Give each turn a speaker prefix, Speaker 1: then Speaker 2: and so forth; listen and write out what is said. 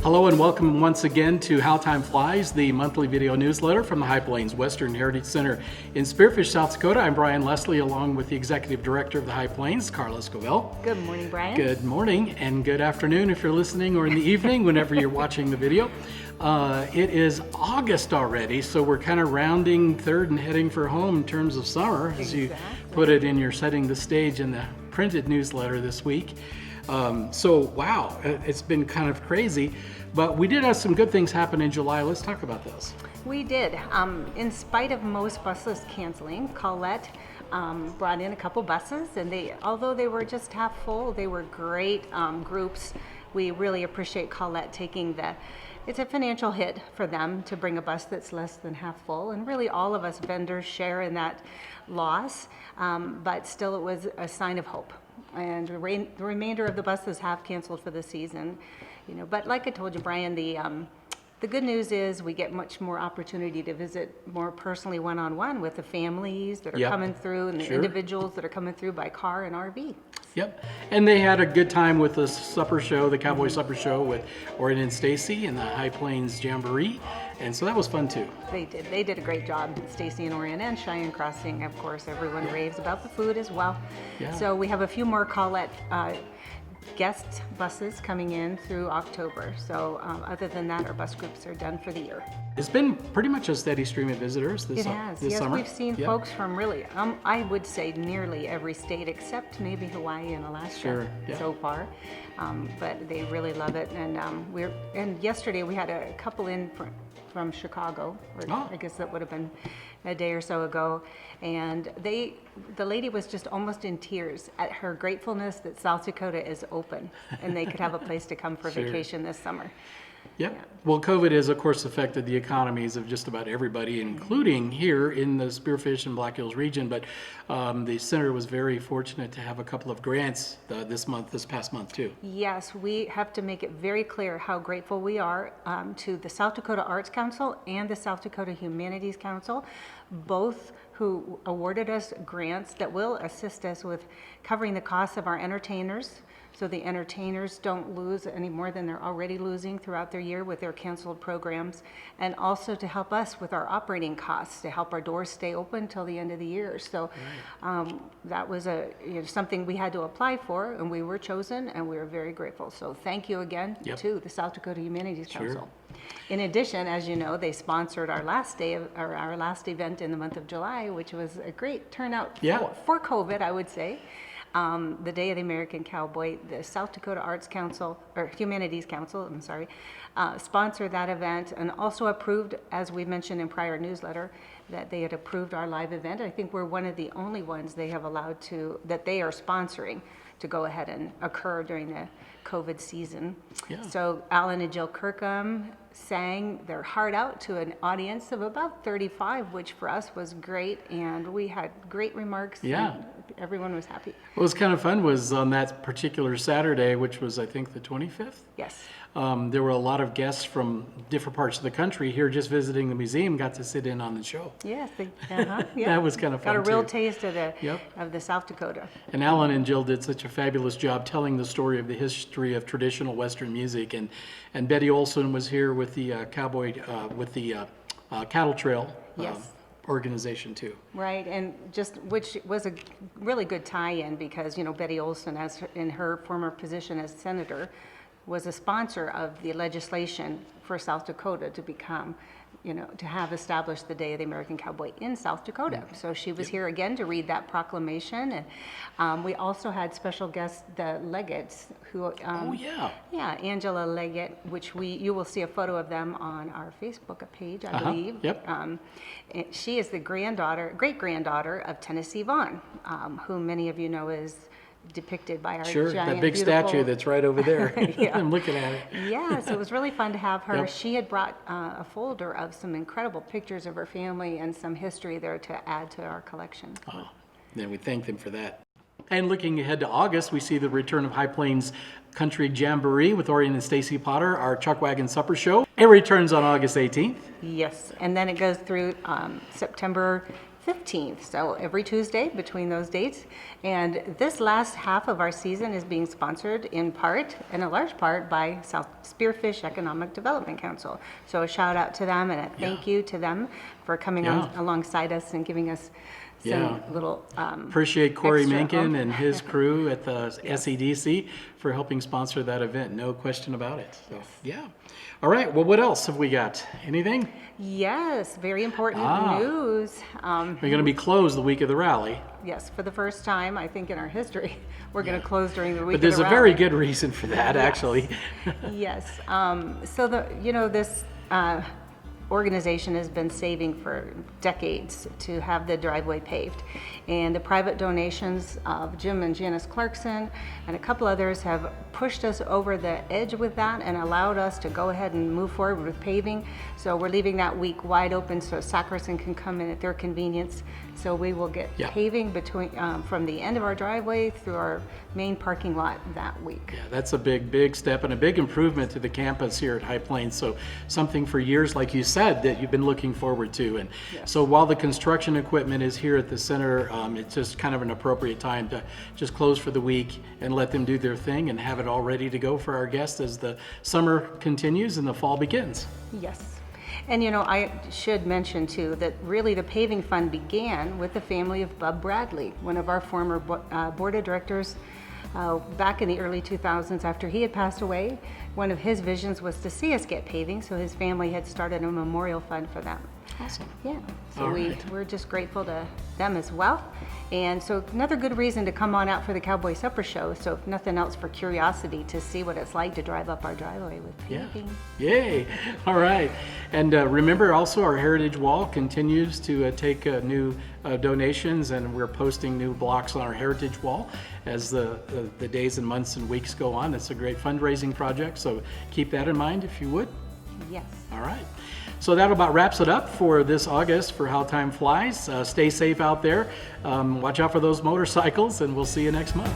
Speaker 1: Hello and welcome once again to How Time Flies, the monthly video newsletter from the High Plains Western Heritage Center in Spearfish, South Dakota. I'm Brian Leslie, along with the Executive Director of the High Plains, Carla Scoville.
Speaker 2: Good morning, Brian.
Speaker 1: Good morning and good afternoon if you're listening, or in the evening whenever you're watching the video. It is August already, so we're kind of rounding third and heading for home in terms of summer, as you put it in your Setting the Stage in the printed newsletter this week. Wow, it's been kind of crazy, but we did have some good things happen in July. Let's talk about this.
Speaker 2: We did. In spite of most buses canceling, Colette brought in a couple buses, and although they were just half full, they were great groups. We really appreciate Colette taking it's a financial hit for them to bring a bus that's less than half full, and really all of us vendors share in that loss, but still it was a sign of hope. And the remainder of the buses have canceled for the season, But like I told you, Brian, the good news is we get much more opportunity to visit more personally one-on-one with the families that are coming through and the individuals that are coming through by car and RV.
Speaker 1: Yep, and they had a good time with the supper show, the Cowboy Supper Show with Orion and Stacy and the High Plains Jamboree, and so that was fun too.
Speaker 2: They did a great job, Stacy and Orion, and Cheyenne Crossing, of course. Everyone raves about the food as well. Yeah. So we have a few more Colette guest buses coming in through October. So other than that, our bus groups are done for the year.
Speaker 1: It's been pretty much a steady stream of visitors this summer.
Speaker 2: Yes, we've seen folks from really, I would say nearly every state except maybe Hawaii and Alaska so far. But they really love it. And yesterday we had a couple in from Chicago, or I guess that would have been a day or so ago, and the lady was just almost in tears at her gratefulness that South Dakota is open and they could have a place to come for vacation this summer.
Speaker 1: Yep. Yeah. Well, COVID has, of course, affected the economies of just about everybody, including here in the Spearfish and Black Hills region. But the center was very fortunate to have a couple of grants this past month, too.
Speaker 2: Yes, we have to make it very clear how grateful we are to the South Dakota Arts Council and the South Dakota Humanities Council, both who awarded us grants that will assist us with covering the costs of our entertainers, so the entertainers don't lose any more than they're already losing throughout their year with their canceled programs, and also to help us with our operating costs, to help our doors stay open till the end of the year. So that was something we had to apply for, and we were chosen, and we were very grateful. So thank you again to the South Dakota Humanities Council. In addition, as you know, they sponsored our last event in the month of July, which was a great turnout for COVID, I would say. The Day of the American Cowboy, the South Dakota Arts Council, or Humanities Council, sponsored that event, and also approved, as we mentioned in prior newsletter, that they had approved our live event. I think we're one of the only ones they have allowed that they are sponsoring to go ahead and occur during the COVID season. Yeah. So Alan and Jill Kirkham sang their heart out to an audience of about 35, which for us was great, and we had great remarks. Yeah. And everyone was happy.
Speaker 1: What was kind of fun was on that particular Saturday, which was I think the 25th.
Speaker 2: Yes.
Speaker 1: There were a lot of guests from different parts of the country here just visiting the museum, got to sit in on the show.
Speaker 2: Yes,
Speaker 1: that was kind of fun.
Speaker 2: Got a real taste of the South Dakota.
Speaker 1: And Alan and Jill did such a fabulous job telling the story of the history of traditional Western music, and Betty Olson was here with the Cattle Trail. Organization too.
Speaker 2: Right, and which was a really good tie-in because Betty Olson, as in her former position as senator, was a sponsor of the legislation for South Dakota to become, to have established the Day of the American Cowboy in South Dakota. So she was here again to read that proclamation, and we also had special guests, the Leggett's, who Angela Leggett, which you will see a photo of them on our Facebook page, I believe. Yep. She is the great granddaughter of Tennessee Vaughn, who many of you know is depicted by our giant,
Speaker 1: that big statue that's right over there. I'm looking at it.
Speaker 2: Yeah, so it was really fun to have her. Yep. She had brought a folder of some incredible pictures of her family and some history there to add to our collection.
Speaker 1: Then we thank them for that. And looking ahead to August, we see the return of High Plains Country Jamboree with Orion and Stacy Potter, our Chuck Wagon Supper Show. It returns on August 18th.
Speaker 2: Yes, and then it goes through September 15th. So every Tuesday between those dates. And this last half of our season is being sponsored in part, in a large part, by South Spearfish Economic Development Council. So a shout out to them and a thank you to them for coming on alongside us and giving us some little
Speaker 1: appreciate Corey
Speaker 2: extra
Speaker 1: Mencken
Speaker 2: oomph.
Speaker 1: and his crew at the SEDC for helping sponsor that event. No question about it. So, yeah. All right. Well, what else have we got? Anything?
Speaker 2: Yes, very important news.
Speaker 1: We're going to be closed the week of the rally.
Speaker 2: Yes, for the first time, I think, in our history, we're going to close during the week
Speaker 1: But there's
Speaker 2: of
Speaker 1: a
Speaker 2: the
Speaker 1: very
Speaker 2: rally.
Speaker 1: good reason for that, actually.
Speaker 2: Yes. So this organization has been saving for decades to have the driveway paved, and the private donations of Jim and Janice Clarkson and a couple others have pushed us over the edge with that and allowed us to go ahead and move forward with paving. So we're leaving that week wide open so Sackerson can come in at their convenience. So we will get paving between from the end of our driveway through our main parking lot that week.
Speaker 1: Yeah, that's a big step and a big improvement to the campus here at High Plains. So something for years, like you said, that you've been looking forward to. And so while the construction equipment is here at the center, it's just kind of an appropriate time to just close for the week and let them do their thing and have it all ready to go for our guests as the summer continues and the fall begins.
Speaker 2: Yes. And I should mention too that really the paving fund began with the family of Bub Bradley, one of our former board of directors. Back in the early 2000s, after he had passed away, one of his visions was to see us get paving, so his family had started a memorial fund for them.
Speaker 1: Awesome.
Speaker 2: Yeah, so
Speaker 1: All right.
Speaker 2: we're just grateful to them as well. And so another good reason to come on out for the Cowboy Supper Show, so if nothing else for curiosity to see what it's like to drive up our driveway with paving.
Speaker 1: Yay. All right. And remember also our Heritage Wall continues to take new donations, and we're posting new blocks on our Heritage Wall as the days and months and weeks go on. It's a great fundraising project, so keep that in mind if you would.
Speaker 2: Yes.
Speaker 1: All right. So that about wraps it up for this August for How Time Flies. Stay safe out there. Watch out for those motorcycles, and we'll see you next month.